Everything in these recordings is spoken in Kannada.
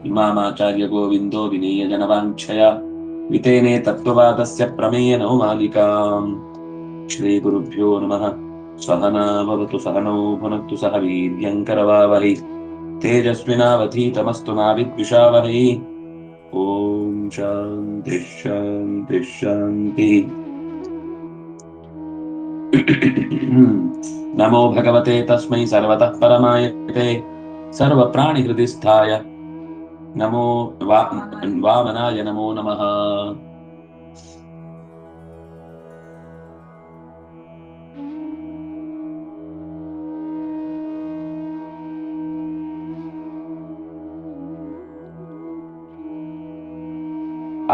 ಇಮಾಮಾಚಾರ್ಯ ಗೋವಿಂದೋ ವಿನೇಯ ಜನವಾಂಛಯ ವಿತೇನೆ ತತ್ವವಾದಸ್ಯ ಪ್ರಮೇಯ ನವಮಾಲಿಕಾಂ. ಶ್ರೀ ಗುರುಭ್ಯೋ ನಮಃ. ಸಹನಾ ಭವತು ಸಹನೌ ಭುನಕ್ತು ಸಹ ವೀರ್ಯಂಕರವಾವಹೈ ತೇಜಸ್ವಿನಾವಧೀತಮಸ್ತು ಮಾ ವಿದ್ವಿಷಾವಹೈ. ಓಂ ಶಾಂತಿ ಶಾಂತಿ ಶಾಂತಿ. ನಮೋ ಭಗವತೆ ತಸ್ಮೈ ಸರ್ವತಃ ಪರಮಾಯತೆ ಸರ್ವ ಪ್ರಾಣಿ ಹೃದಯಸ್ಥಾಯ ನಮೋ ವಾಮನಾಯ ನಮೋ ನಮಃ.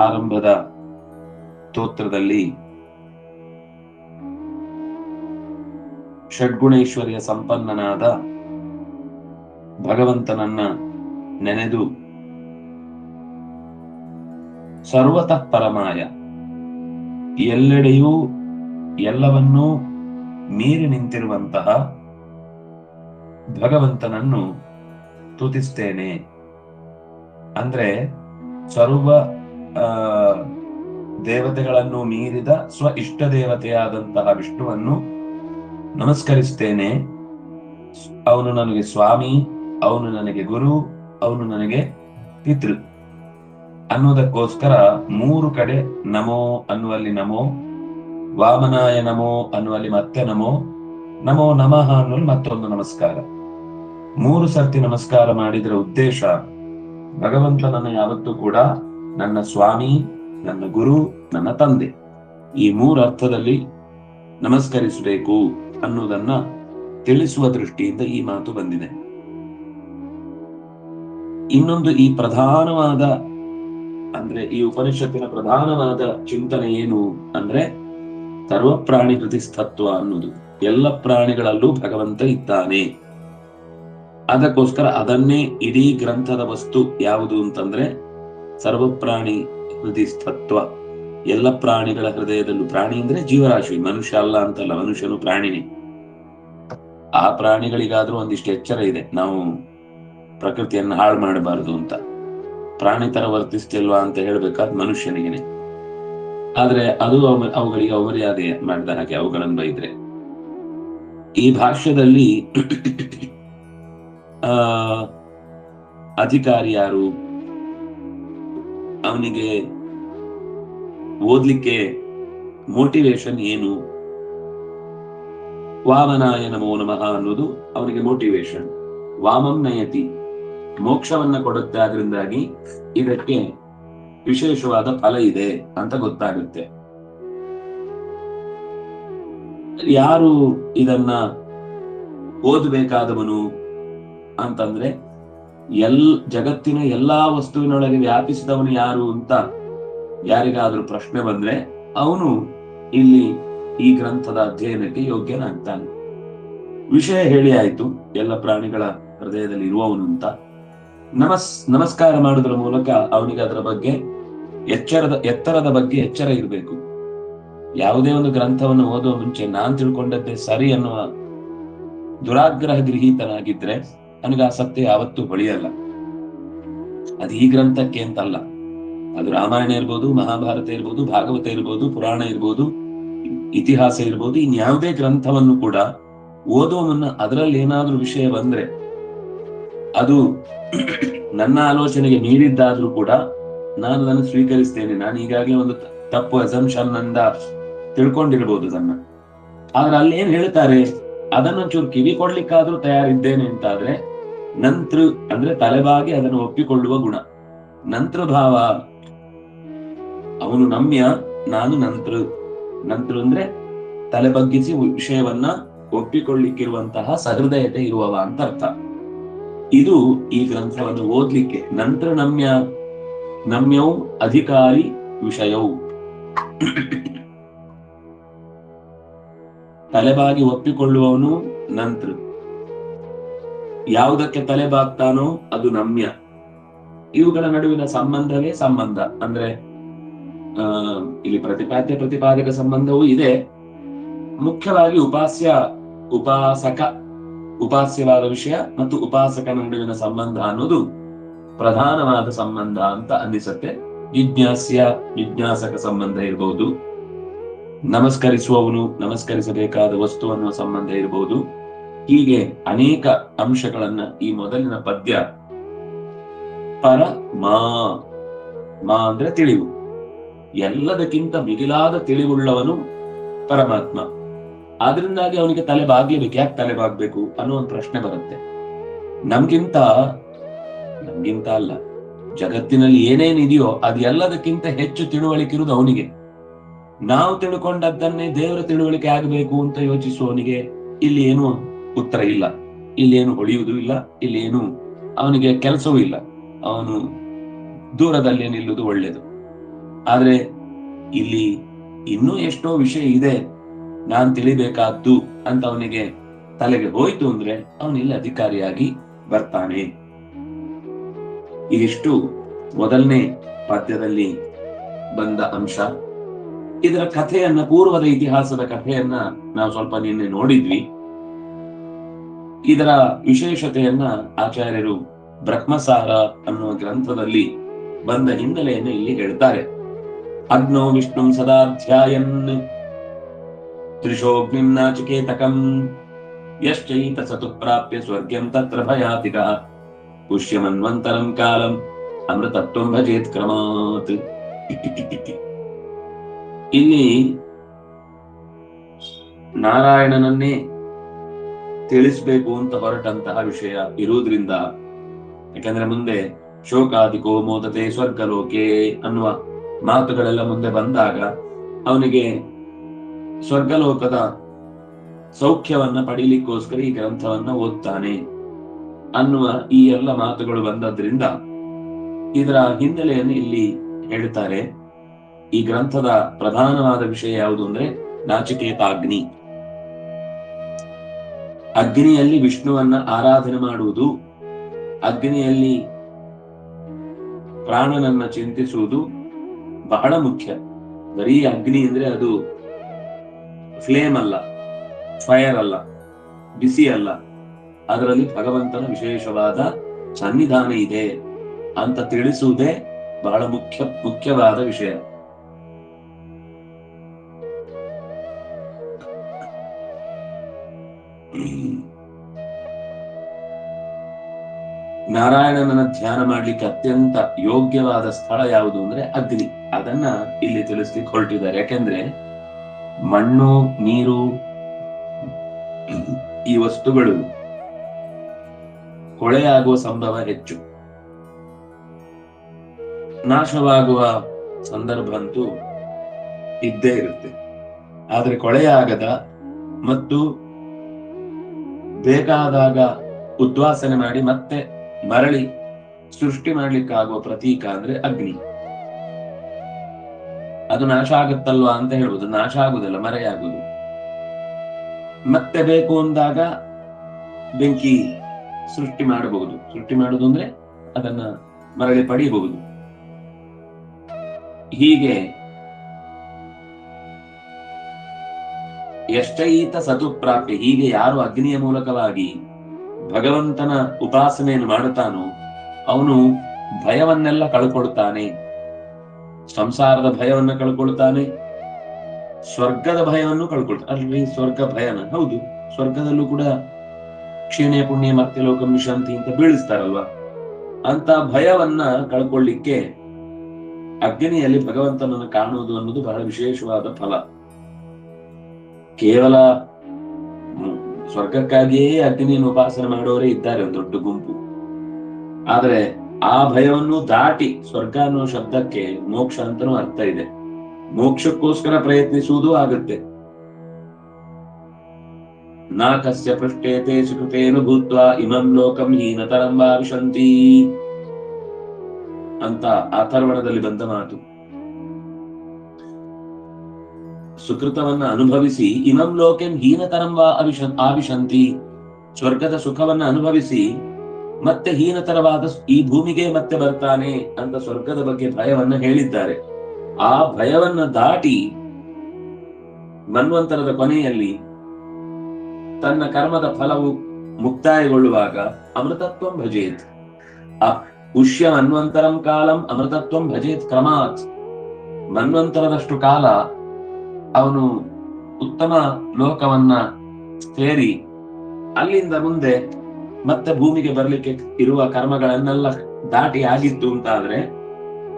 ಆರಂಭದ ಸ್ತೋತ್ರದಲ್ಲಿ ಷಡ್ಗುಣೈಶ್ವರ್ಯ ಸಂಪನ್ನನಾದ ಭಗವಂತನನ್ನ ನೆನೆದು ಸರ್ವತಃ ಪರಮಾಯ, ಎಲ್ಲೆಡೆಯೂ ಎಲ್ಲವನ್ನೂ ಮೀರಿ ನಿಂತಿರುವಂತಹ ಭಗವಂತನನ್ನು ಸ್ತುತಿಸ್ತೇನೆ. ಅಂದ್ರೆ ಸರ್ವ ದೇವತೆಗಳನ್ನು ಮೀರಿದ ಸ್ವ ಇಷ್ಟ ದೇವತೆಯಾದಂತಹ ವಿಷ್ಣುವನ್ನು ನಮಸ್ಕರಿಸ್ತೇನೆ. ಅವನು ನನಗೆ ಸ್ವಾಮಿ, ಅವನು ನನಗೆ ಗುರು, ಅವನು ನನಗೆ ಪಿತೃ ಅನ್ನೋದಕ್ಕೋಸ್ಕರ 3 ಕಡೆ ನಮೋ ಅನ್ನುವಲ್ಲಿ ನಮೋ, ವಾಮನಾಯ ನಮೋ ಅನ್ನುವಲ್ಲಿ ಮತ್ತೆ ನಮೋ, ನಮೋ ನಮಃ ಅನ್ನುವಲ್ಲಿ ಮತ್ತೊಂದು ನಮಸ್ಕಾರ. 3 ಸರ್ತಿ ನಮಸ್ಕಾರ ಮಾಡಿದ್ರ ಉದ್ದೇಶ ಭಗವಂತನನ್ನು ಯಾವತ್ತೂ ಕೂಡ ನನ್ನ ಸ್ವಾಮಿ, ನನ್ನ ಗುರು, ನನ್ನ ತಂದೆ, ಈ 3 ಅರ್ಥದಲ್ಲಿ ನಮಸ್ಕರಿಸಬೇಕು ಅನ್ನುವುದನ್ನ ತಿಳಿಸುವ ದೃಷ್ಟಿಯಿಂದ ಈ ಮಾತು ಬಂದಿದೆ. ಇನ್ನೊಂದು ಈ ಪ್ರಧಾನವಾದ ಅಂದ್ರೆ ಈ ಉಪನಿಷತ್ತಿನ ಪ್ರಧಾನವಾದ ಚಿಂತನೆ ಏನು ಅಂದ್ರೆ ಸರ್ವ ಪ್ರಾಣಿ ಹೃದಯಸ್ಥತ್ವ ಅನ್ನುವುದು. ಎಲ್ಲ ಪ್ರಾಣಿಗಳಲ್ಲೂ ಭಗವಂತ ಇದ್ದಾನೆ. ಅದಕ್ಕೋಸ್ಕರ ಅದನ್ನೇ ಇಡೀ ಗ್ರಂಥದ ವಸ್ತು ಯಾವುದು ಅಂತಂದ್ರೆ ಸರ್ವ ಪ್ರಾಣಿ ಹೃದಯಸ್ಥತ್ವ. ಎಲ್ಲ ಪ್ರಾಣಿಗಳ ಹೃದಯದಲ್ಲೂ, ಪ್ರಾಣಿ ಅಂದ್ರೆ ಜೀವರಾಶಿ, ಮನುಷ್ಯ ಅಲ್ಲ ಅಂತಲ್ಲ, ಮನುಷ್ಯನು ಪ್ರಾಣಿನೇ. ಆ ಪ್ರಾಣಿಗಳಿಗಾದ್ರೂ ಒಂದಿಷ್ಟು ಎಚ್ಚರ ಇದೆ, ನಾವು ಪ್ರಕೃತಿಯನ್ನು ಹಾಳು ಮಾಡಬಾರದು ಅಂತ. ಪ್ರಾಣಿ ತರ ವರ್ತಿಸ್ತಿಲ್ವಾ ಅಂತ ಹೇಳ್ಬೇಕಾದ್ ಮನುಷ್ಯನಿಗೆ. ಆದ್ರೆ ಅದು ಅವುಗಳಿಗೆ ಅವಮರ್ಯಾದೆ ಮಾಡಿದ ಹಾಗೆ ಅವುಗಳನ್ನು ಬೈದ್ರೆ. ಈ ಭಾಷ್ಯದಲ್ಲಿ ಅಧಿಕಾರಿ ಯಾರು, ಅವನಿಗೆ ಓದ್ಲಿಕ್ಕೆ ಮೋಟಿವೇಶನ್ ಏನು, ವಾಮನಾಯ ನಮೋ ನಮಃ ಅನ್ನೋದು ಅವನಿಗೆ ಮೋಟಿವೇಶನ್. ವಾಮಂ ನಯತಿ, ಮೋಕ್ಷವನ್ನ ಕೊಡುತ್ತೆ. ಆದ್ರಿಂದಾಗಿ ಇದಕ್ಕೆ ವಿಶೇಷವಾದ ಫಲ ಇದೆ ಅಂತ ಗೊತ್ತಾಗುತ್ತೆ. ಯಾರು ಇದನ್ನ ಓದಬೇಕಾದವನು ಅಂತಂದ್ರೆ ಜಗತ್ತಿನ ಎಲ್ಲಾ ವಸ್ತುವಿನೊಳಗೆ ವ್ಯಾಪಿಸಿದವನು ಯಾರು ಅಂತ ಯಾರಿಗಾದ್ರೂ ಪ್ರಶ್ನೆ ಬಂದ್ರೆ ಅವನು ಇಲ್ಲಿ ಈ ಗ್ರಂಥದ ಅಧ್ಯಯನಕ್ಕೆ ಯೋಗ್ಯನಾಗ್ತಾನೆ. ವಿಷಯ ಹೇಳಿ ಆಯ್ತು, ಎಲ್ಲ ಪ್ರಾಣಿಗಳ ಹೃದಯದಲ್ಲಿ ಇರುವವನು ಅಂತ. ನಮಸ್ಕಾರ ಮಾಡುವುದರ ಮೂಲಕ ಅವನಿಗೆ ಅದರ ಬಗ್ಗೆ ಎತ್ತರದ ಬಗ್ಗೆ ಎಚ್ಚರ ಇರಬೇಕು. ಯಾವುದೇ ಒಂದು ಗ್ರಂಥವನ್ನು ಓದುವ ಮುಂಚೆ ನಾನ್ ತಿಳ್ಕೊಂಡದ್ದೇ ಸರಿ ಅನ್ನುವ ದುರಾಗ್ರಹ ಗೃಹೀತನಾಗಿದ್ರೆ ಅವನಿಗೆ ಆ ಸತ್ಯ ಯಾವತ್ತೂ ಹೊಳೆಯಲ್ಲ. ಅದು ಈ ಗ್ರಂಥಕ್ಕೆ ಅಂತಲ್ಲ, ಅದು ರಾಮಾಯಣ ಇರ್ಬೋದು, ಮಹಾಭಾರತ ಇರ್ಬೋದು, ಭಾಗವತ ಇರ್ಬೋದು, ಪುರಾಣ ಇರ್ಬೋದು, ಇತಿಹಾಸ ಇರ್ಬೋದು, ಇನ್ಯಾವುದೇ ಗ್ರಂಥವನ್ನು ಕೂಡ ಓದುವ ಮುನ್ನ ಅದರಲ್ಲಿ ಏನಾದ್ರೂ ವಿಷಯ ಬಂದ್ರೆ ಅದು ನನ್ನ ಆಲೋಚನೆಗೆ ಮೀರಿದ್ದಾದ್ರೂ ಕೂಡ ನಾನು ಅದನ್ನು ಸ್ವೀಕರಿಸ್ತೇನೆ. ನಾನು ಈಗಾಗಲೇ ಒಂದು ತಪ್ಪು ಅಸಂಪ್ಷನ್ ಅಂದ ತಿಳ್ಕೊಂಡಿರ್ಬೋದು ಅದನ್ನ. ಆದ್ರೆ ಅಲ್ಲಿ ಏನ್ ಹೇಳ್ತಾರೆ ಅದನ್ನೊಂಚೂರು ಕಿವಿ ಕೊಡ್ಲಿಕ್ಕಾದ್ರೂ ತಯಾರಿದ್ದೇನೆ ಅಂತಾದ್ರೆ ನಂತೃ ಅಂದ್ರೆ ತಲೆಬಾಗಿ ಅದನ್ನು ಒಪ್ಪಿಕೊಳ್ಳುವ ಗುಣ. ನಂತೃ ಭಾವ, ಅವನು ನಮ್ಯ, ನಾನು ನಂತೃ. ನಂತೃ ಅಂದ್ರೆ ತಲೆ ಬಗ್ಗಿಸಿ ವಿಷಯವನ್ನ ಒಪ್ಪಿಕೊಳ್ಳಿಕ್ಕಿರುವಂತಹ ಸಹೃದಯತೆ ಇರುವವ ಅಂತ ಅರ್ಥ. ಇದು ಈ ಗ್ರಂಥವನ್ನು ಓದ್ಲಿಕ್ಕೆ ನಂತರ ನಮ್ಯೌ ಅಧಿಕಾರಿ ವಿಷಯವು ತಲೆಬಾಗಿ ಒಪ್ಪಿಕೊಳ್ಳುವವನು ನಂತರ, ಯಾವುದಕ್ಕೆ ತಲೆಬಾಗ್ತಾನೋ ಅದು ನಮ್ಯ. ಇವುಗಳ ನಡುವಿನ ಸಂಬಂಧವೇ ಸಂಬಂಧ. ಅಂದ್ರೆ ಇಲ್ಲಿ ಪ್ರತಿಪಾದಕ ಸಂಬಂಧವೂ ಇದೆ. ಮುಖ್ಯವಾಗಿ ಉಪಾಸಕವಾದ ವಿಷಯ ಮತ್ತು ಉಪಾಸಕನ ನಡುವಿನ ಸಂಬಂಧ ಅನ್ನೋದು ಪ್ರಧಾನವಾದ ಸಂಬಂಧ ಅಂತ ಅನ್ನಿಸತ್ತೆ. ಜಿಜ್ಞಾಸ್ಯ ಜಿಜ್ಞಾಸಕ ಸಂಬಂಧ ಇರಬಹುದು, ನಮಸ್ಕರಿಸುವವನು ನಮಸ್ಕರಿಸಬೇಕಾದ ವಸ್ತು ಅನ್ನುವ ಸಂಬಂಧ ಇರಬಹುದು. ಹೀಗೆ ಅನೇಕ ಅಂಶಗಳನ್ನ ಈ ಮೊದಲಿನ ಪದ್ಯ ಪರ ಮಾ ಮಾ ಅಂದ್ರೆ ತಿಳಿವು, ಎಲ್ಲದಕ್ಕಿಂತ ಮಿಗಿಲಾದ ತಿಳಿವುಳ್ಳವನು ಪರಮಾತ್ಮ. ಆದ್ರಿಂದಾಗಿ ಅವನಿಗೆ ತಲೆ ಬಾಗ್ಲೇಬೇಕು. ಯಾಕೆ ತಲೆ ಬಾಗ್ಬೇಕು ಅನ್ನೋ ಒಂದು ಪ್ರಶ್ನೆ ಬರುತ್ತೆ. ನಮ್ಗಿಂತ ಅಲ್ಲ, ಜಗತ್ತಿನಲ್ಲಿ ಏನೇನಿದೆಯೋ ಅದು ಎಲ್ಲದಕ್ಕಿಂತ ಹೆಚ್ಚು ತಿಳುವಳಿಕೆ ಇರುವುದು ಅವನಿಗೆ. ನಾವು ತಿಳ್ಕೊಂಡದ್ದನ್ನೇ ದೇವರ ತಿಳುವಳಿಕೆ ಆಗಬೇಕು ಅಂತ ಯೋಚಿಸುವವನಿಗೆ ಇಲ್ಲಿ ಏನು ಉತ್ತರ ಇಲ್ಲ, ಇಲ್ಲಿ ಏನು ಹೊಳೆಯುವುದೂ ಇಲ್ಲ, ಇಲ್ಲಿ ಏನು ಅವನಿಗೆ ಕೆಲಸವೂ ಇಲ್ಲ. ಅವನು ದೂರದಲ್ಲೇ ನಿಲ್ಲುವುದು ಒಳ್ಳೇದು. ಆದ್ರೆ ಇಲ್ಲಿ ಇನ್ನೂ ಎಷ್ಟೋ ವಿಷಯ ಇದೆ ನಾನ್ ತಿಳಿಬೇಕಾದ್ದು ಅಂತ ಅವನಿಗೆ ತಲೆಗೆ ಹೋಯ್ತು ಅಂದ್ರೆ ಅವನಿಲ್ಲಿ ಅಧಿಕಾರಿಯಾಗಿ ಬರ್ತಾನೆ. ಇದಿಷ್ಟು ಮೊದಲನೇ ಪದ್ಯದಲ್ಲಿ ಬಂದ ಅಂಶ. ಇದರ ಕಥೆಯನ್ನ, ಪೂರ್ವದ ಇತಿಹಾಸದ ಕಥೆಯನ್ನ ನಾವು ಸ್ವಲ್ಪ ನಿನ್ನೆ ನೋಡಿದ್ವಿ. ಇದರ ವಿಶೇಷತೆಯನ್ನ ಆಚಾರ್ಯರು ಬ್ರಹ್ಮಸಾರ ಅನ್ನುವ ಗ್ರಂಥದಲ್ಲಿ ಬಂದ ಹಿನ್ನೆಲೆಯನ್ನು ಇಲ್ಲಿ ಹೇಳ್ತಾರೆ. ಅಗ್ನೋ ವಿಷ್ಣುಂ ಸದಾಧ್ಯಾಯನ್ ತ್ರಿಶೋಗ್ನಿಂ ನಾಚಿಕೇತಕಂ ಯಶ್ಚೈತ ಸತು ಪ್ರಾಪ್ಯ ಸ್ವರ್ಗ್ಯಂ ತತ್ರ ಭಯಾತಿಕ ಪುಷ್ಯಮನ್ವಂತರಂ ಕಾಲಂ ಅಮೃತತ್ವಂ ಭಜೇತ್ ಕ್ರಮಾತ್. ಇಲ್ಲಿ ನಾರಾಯಣನನ್ನೇ ತಿಳಿಸ್ಬೇಕು ಅಂತ ಹೊರಟಂತಹ ವಿಷಯ ಇರುವುದರಿಂದ, ಯಾಕಂದ್ರೆ ಮುಂದೆ ಶೋಕಾದಿಕೋ ಮೋದತೆ ಸ್ವರ್ಗಲೋಕೆ ಅನ್ನುವ ಮಾತುಗಳೆಲ್ಲ ಮುಂದೆ ಬಂದಾಗ ಅವನಿಗೆ ಸ್ವರ್ಗಲೋಕದ ಸೌಖ್ಯವನ್ನ ಪಡೀಲಿಕ್ಕೋಸ್ಕರ ಈ ಗ್ರಂಥವನ್ನ ಓದ್ತಾನೆ ಅನ್ನುವ ಈ ಎಲ್ಲ ಮಾತುಗಳು ಬಂದದ್ರಿಂದ ಇದರ ಹಿನ್ನೆಲೆಯನ್ನು ಇಲ್ಲಿ ಹೇಳ್ತಾರೆ. ಈ ಗ್ರಂಥದ ಪ್ರಧಾನವಾದ ವಿಷಯ ಯಾವುದು ಅಂದ್ರೆ ನಾಚಿಕೇತಾಗ್ನಿ. ಅಗ್ನಿಯಲ್ಲಿ ವಿಷ್ಣುವನ್ನ ಆರಾಧನೆ ಮಾಡುವುದು, ಅಗ್ನಿಯಲ್ಲಿ ಪ್ರಾಣನನ್ನ ಚಿಂತಿಸುವುದು ಬಹಳ ಮುಖ್ಯ. ಬರೀ ಅಗ್ನಿ ಅಂದ್ರೆ ಅದು ಫ್ಲೇಮ್ ಅಲ್ಲ, ಫೈರ್ ಅಲ್ಲ, ಬಿಸಿ ಅಲ್ಲ, ಅದರಲ್ಲಿ ಭಗವಂತನ ವಿಶೇಷವಾದ ಸನ್ನಿಧಾನ ಇದೆ ಅಂತ ತಿಳಿಸುವುದೇ ಬಹಳ ಮುಖ್ಯವಾದ ವಿಷಯ. ನಾರಾಯಣನನ್ನ ಧ್ಯಾನ ಮಾಡ್ಲಿಕ್ಕೆ ಅತ್ಯಂತ ಯೋಗ್ಯವಾದ ಸ್ಥಳ ಯಾವುದು ಅಂದ್ರೆ ಅಗ್ನಿ. ಅದನ್ನ ಇಲ್ಲಿ ತಿಳಿಸ್ಲಿಕ್ಕೆ ಹೊರಟಿದ್ದಾರೆ. ಯಾಕೆಂದ್ರೆ ಮಣ್ಣು, ನೀರು, ಈ ವಸ್ತುಗಳು ಕೊಳೆಯಾಗುವ ಸಂಭವ ಹೆಚ್ಚು, ನಾಶವಾಗುವ ಸಂದರ್ಭ ಅಂತೂ ಇದ್ದೇ ಇರುತ್ತೆ. ಆದ್ರೆ ಕೊಳೆಯಾಗದ ಮತ್ತು ಬೇಕಾದಾಗ ಉದ್ವಾಸನೆ ಮಾಡಿ ಮತ್ತೆ ಮರಳಿ ಸೃಷ್ಟಿ ಮಾಡ್ಲಿಕ್ಕಾಗುವ ಪ್ರತೀಕ ಅಂದ್ರೆ ಅಗ್ನಿ. ಅದು ನಾಶ ಆಗುತ್ತಲ್ವಾ ಅಂತ ಹೇಳುವುದು, ನಾಶ ಆಗುದಿಲ್ಲ, ಮರೆಯಾಗುವುದು. ಮತ್ತೆ ಬೇಕು ಅಂದಾಗ ಬೆಂಕಿ ಸೃಷ್ಟಿ ಮಾಡಬಹುದು. ಸೃಷ್ಟಿ ಮಾಡುವುದು ಅಂದ್ರೆ ಅದನ್ನ ಮರಳಿ ಪಡೆಯಬಹುದು. ಹೀಗೆ ಎಷ್ಟೈತ ಸತು ಪ್ರಾಪ್ತಿ, ಹೀಗೆ ಯಾರು ಅಗ್ನಿಯ ಮೂಲಕವಾಗಿ ಭಗವಂತನ ಉಪಾಸನೆಯನ್ನು ಮಾಡುತ್ತಾನೋ ಅವನು ಭಯವನ್ನೆಲ್ಲ ಕಳ್ಕೊಳ್ತಾನೆ. ಸಂಸಾರದ ಭಯವನ್ನ ಕಳ್ಕೊಳ್ತಾನೆ, ಸ್ವರ್ಗದ ಭಯವನ್ನು ಕಳ್ಕೊಳ್ತಾನೆ. ಅಲ್ರಿ ಸ್ವರ್ಗ ಭಯನ? ಹೌದು, ಸ್ವರ್ಗದಲ್ಲೂ ಕೂಡ ಕ್ಷೀಣೆ ಪುಣ್ಯ ಮರ್ತ್ಯಲೋಕಂ ವಿಶಾಂತಿ ಅಂತ ಬೀಳಿಸ್ತಾರಲ್ವಾ, ಅಂತ ಭಯವನ್ನ ಕಳ್ಕೊಳ್ಳಿಕ್ಕೆ ಅಗ್ನಿಯಲ್ಲಿ ಭಗವಂತನನ್ನು ಕಾಣುವುದು ಅನ್ನೋದು ಬಹಳ ವಿಶೇಷವಾದ ಫಲ. ಕೇವಲ ಸ್ವರ್ಗಕ್ಕಾಗಿಯೇ ಅಗ್ನಿಯನ್ನು ಉಪಾಸನೆ ಮಾಡೋರೇ ಇದ್ದಾರೆ, ಒಂದು ದೊಡ್ಡ ಗುಂಪು. ಆದ್ರೆ ಆ ಭಯವನ್ನು ದಾಟಿ ಸ್ವರ್ಗ ಅನ್ನೋ ಶಬ್ದಕ್ಕೆ ಮೋಕ್ಷ ಅಂತನೂ ಅರ್ಥ ಇದೆ. ಮೋಕ್ಷಕ್ಕೋಸ್ಕರ ಪ್ರಯತ್ನಿಸುವುದೂ ಆಗುತ್ತೆ. ನಾಕಸ್ಯ ಪೃಷ್ಟೇತೆ ಸುಕೃತೇನು ಭೂತ್ವಾ ಇಮಂ ಲೋಕಂ ಹೀನತರಂ ವಾ ವಿಶಂತಿ ಅಂತ ಅಥರ್ವಣದಲ್ಲಿ ಬಂದ ಮಾತು. ಸುಕೃತವನ್ನ ಅನುಭವಿಸಿ ಇಮಂ ಲೋಕಂ ಹೀನತರಂ ವಾ ಆವಿಶಂತಿ, ಸ್ವರ್ಗದ ಸುಖವನ್ನ ಅನುಭವಿಸಿ ಮತ್ತೆ ಹೀನತರವಾದ ಈ ಭೂಮಿಗೆ ಮತ್ತೆ ಬರ್ತಾನೆ ಅಂತ ಸ್ವರ್ಗದ ಬಗ್ಗೆ ಭಯವನ್ನ ಹೇಳಿದ್ದಾರೆ. ಆ ಭಯವನ್ನ ದಾಟಿ ಮನ್ವಂತರದ ಕೊನೆಯಲ್ಲಿ ತನ್ನ ಕರ್ಮದ ಫಲವು ಮುಕ್ತಾಯಗೊಳ್ಳುವಾಗ ಅಮೃತತ್ವಂ ಭಜೇತ್, ಆ ಉಷ್ಯ ಮನ್ವಂತರಂ ಕಾಲಂ ಅಮೃತತ್ವಂ ಭಜೇತ್ ಕ್ರಮಾತ್. ಮನ್ವಂತರದಷ್ಟು ಕಾಲ ಅವನು ಉತ್ತಮ ಲೋಕವನ್ನ ಸೇರಿ ಅಲ್ಲಿಂದ ಮುಂದೆ ಮತ್ತೆ ಭೂಮಿಗೆ ಬರ್ಲಿಕ್ಕೆ ಇರುವ ಕರ್ಮಗಳನ್ನೆಲ್ಲ ದಾಟಿ ಆಗಿತ್ತು ಅಂತ ಆದ್ರೆ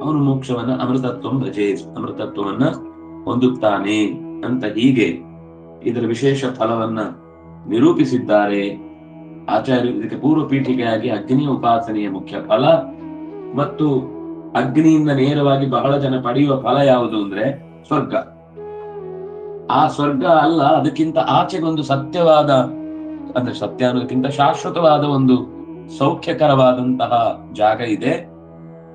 ಅವನು ಮೋಕ್ಷವನ್ನ ಅಮೃತತ್ವಂ ಭಜೇತ್, ಅಮೃತತ್ವವನ್ನ ಹೊಂದುತ್ತಾನೆ ಅಂತ ಹೀಗೆ ಇದರ ವಿಶೇಷ ಫಲವನ್ನ ನಿರೂಪಿಸಿದ್ದಾರೆ ಆಚಾರ್ಯರು. ಇದಕ್ಕೆ ಪೂರ್ವ ಪೀಠಿಕೆಯಾಗಿ ಅಗ್ನಿಯ ಉಪಾಸನೆಯ ಮುಖ್ಯ ಫಲ ಮತ್ತು ಅಗ್ನಿಯಿಂದ ನೇರವಾಗಿ ಬಹಳ ಜನ ಪಡೆಯುವ ಫಲ ಯಾವುದು ಅಂದ್ರೆ ಸ್ವರ್ಗ. ಆ ಸ್ವರ್ಗ ಅಲ್ಲ, ಅದಕ್ಕಿಂತ ಆಚೆಗೊಂದು ಸತ್ಯವಾದ, ಅಂದ್ರೆ ಸತ್ಯ ಅನ್ನೋದಕ್ಕಿಂತ ಶಾಶ್ವತವಾದ ಒಂದು ಸೌಖ್ಯಕರವಾದಂತಹ ಜಾಗ ಇದೆ,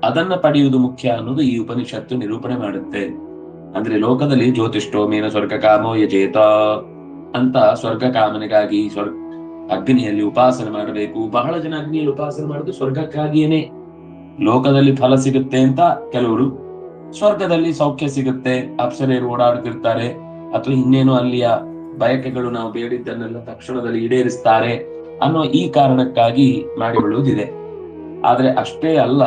ಅದನ್ನ ಪಡೆಯುವುದು ಮುಖ್ಯ ಅನ್ನೋದು ಈ ಉಪನಿಷತ್ತು ನಿರೂಪಣೆ ಮಾಡುತ್ತೆ. ಅಂದ್ರೆ ಲೋಕದಲ್ಲಿ ಜ್ಯೋತಿಷ್ಠೋಮೇನ ಸ್ವರ್ಗ ಕಾಮೋ ಯಜೇತ ಅಂತ ಸ್ವರ್ಗ ಕಾಮನೆಗಾಗಿ ಅಗ್ನಿಯಲ್ಲಿ ಉಪಾಸನೆ ಮಾಡಬೇಕು. ಬಹಳ ಜನ ಅಗ್ನಿಯಲ್ಲಿ ಉಪಾಸನೆ ಮಾಡುದು ಸ್ವರ್ಗಕ್ಕಾಗಿಯೇನೆ. ಲೋಕದಲ್ಲಿ ಫಲ ಸಿಗುತ್ತೆ ಅಂತ ಕೆಲವರು, ಸ್ವರ್ಗದಲ್ಲಿ ಸೌಖ್ಯ ಸಿಗುತ್ತೆ, ಅಪ್ಸರೆಯರು ಓಡಾಡುತ್ತಿರ್ತಾರೆ, ಅಥವಾ ಇನ್ನೇನು ಅಲ್ಲಿಯ ಬಯಕೆಗಳು ನಾವು ಬೇಡಿದ್ದನ್ನೆಲ್ಲ ತಕ್ಷಣದಲ್ಲಿ ಈಡೇರಿಸ್ತಾರೆ ಅನ್ನೋ ಈ ಕಾರಣಕ್ಕಾಗಿ ಮಾಡಿಕೊಳ್ಳುವುದಿದೆ. ಆದ್ರೆ ಅಷ್ಟೇ ಅಲ್ಲ,